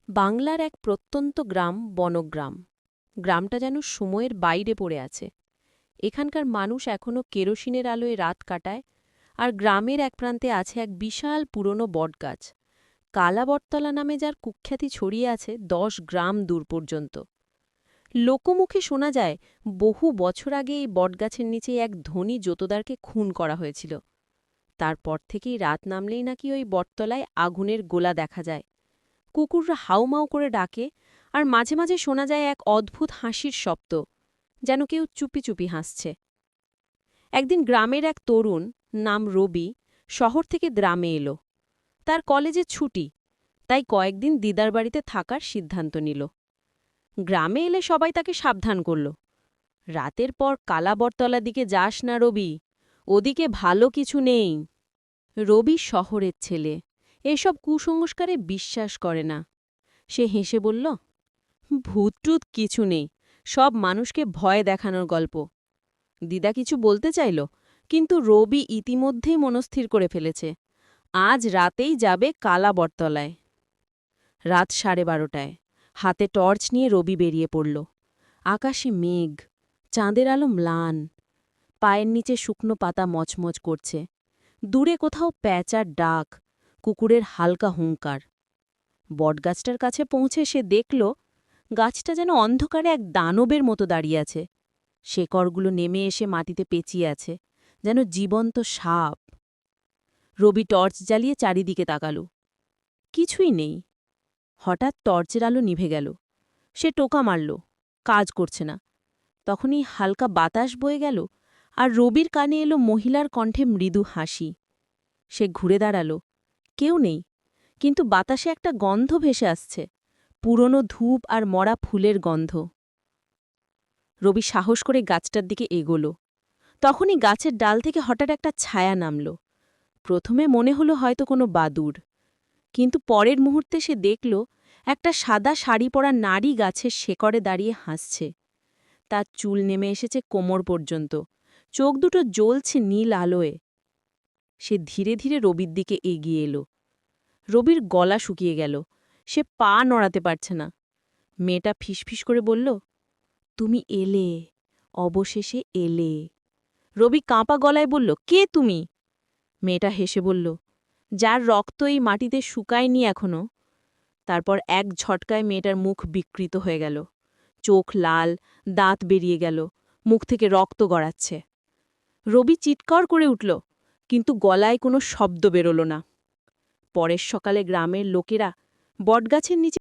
বাংলার এক প্রত্যন্ত গ্রাম বনগ্রাম। গ্রামটা যেন সময়ের বাইরে পড়ে আছে। এখানকার মানুষ এখনও কেরোসিনের আলোয় রাত কাটায়, আর গ্রামের এক প্রান্তে আছে এক বিশাল পুরনো বটগাছ, কালাবটতলা নামে যার কুখ্যাতি ছড়িয়ে আছে ১০ গ্রাম দূর পর্যন্ত। লোকমুখে শোনা যায় বহু বছর আগে এই বটগাছের নিচে এক ধনী জোতদারকে খুন করা হয়েছিল। তারপর থেকেই রাত নামলেই নাকি ওই বটতলায় আগুনের গোলা দেখা যায়, কুকুররা হাউমাউ করে ডাকে, আর মাঝে মাঝে শোনা যায় এক অদ্ভুত হাসির শব্দ, যেন কেউ চুপি চুপি হাসছে। একদিন গ্রামের এক তরুণ, নাম রবি, শহর থেকে গ্রামে এলো। তার কলেজে ছুটি, তাই কয়েকদিন দিদার বাড়িতে থাকার সিদ্ধান্ত নিল। গ্রামে এলে সবাই তাকে সাবধান করল, রাতের পর কালাবটতলার দিকে যাস না রবি, ওদিকে ভালো কিছু নেই। রবি শহরের ছেলে, এসব কুসংস্কারে বিশ্বাস করে না। সে হেসে বলল, ভূতটুত কিছু নেই, সব মানুষকে ভয় দেখানোর গল্প। দিদা কিছু বলতে চাইল, কিন্তু রবি ইতিমধ্যেই মনস্থির করে ফেলেছে, আজ রাতেই যাবে কালাবটতলায়। রাত 12:30টায় হাতে টর্চ নিয়ে রবি বেরিয়ে পড়ল। আকাশে মেঘ, চাঁদের আলো ম্লান, পায়ের নিচে শুকনো পাতা মচমচ করছে। দূরে কোথাও প্যাঁচার ডাক, কুকুরের হালকা হুঙ্কার। বটগাছটার কাছে পৌঁছে সে দেখল, গাছটা যেন অন্ধকারে এক দানবের মতো দাঁড়িয়ে আছে। শেকড়গুলো নেমে এসে মাটিতে পেঁচিয়ে আছে, যেন জীবন্ত সাপ। রবি টর্চ জ্বালিয়ে চারিদিকে তাকাল, কিছুই নেই। হঠাৎ টর্চের আলো নিভে গেল। সে টোকা মারল, কাজ করছে না। তখনই হালকা বাতাস বয়ে গেল, আর রবির কানে এলো মহিলার কণ্ঠে মৃদু হাসি। সে ঘুরে দাঁড়াল, কেউ নেই, কিন্তু বাতাসে একটা গন্ধ ভেসে আসছে, পুরনো ধূপ আর মরা ফুলের গন্ধ। রবি সাহস করে গাছটার দিকে এগোল। তখনই গাছের ডাল থেকে হঠাৎ একটা ছায়া নামল। প্রথমে মনে হলো হয়তো কোনো বাদুড়, কিন্তু পরের মুহূর্তে সে দেখল একটা সাদা শাড়ি পরা নারী গাছের শেকড়ে দাঁড়িয়ে হাসছে। তার চুল নেমে এসেছে কোমর পর্যন্ত, চোখ দুটো জ্বলছে নীল আলোয়। সে ধীরে ধীরে রবির দিকে এগিয়ে এলো। রবির গলা শুকিয়ে গেল, সে পা নড়াতে পারছে না। মেয়েটা ফিসফিস করে বলল, তুমি এলে, অবশেষে এলে। রবি কাঁপা গলায় বলল, কে তুমি? মেয়েটা হেসে বলল, যার রক্ত এই মাটিতে শুকায়নি এখনো। তারপর এক ঝটকায় মেয়েটার মুখ বিকৃত হয়ে গেল, চোখ লাল, দাঁত বেরিয়ে গেল, মুখ থেকে রক্ত গড়াচ্ছে। রবি চিৎকার করে উঠল, কিন্তু গলায় কোনো শব্দ বেরোল না। পরের সকালে গ্রামের লোকেরা বটগাছের নিচে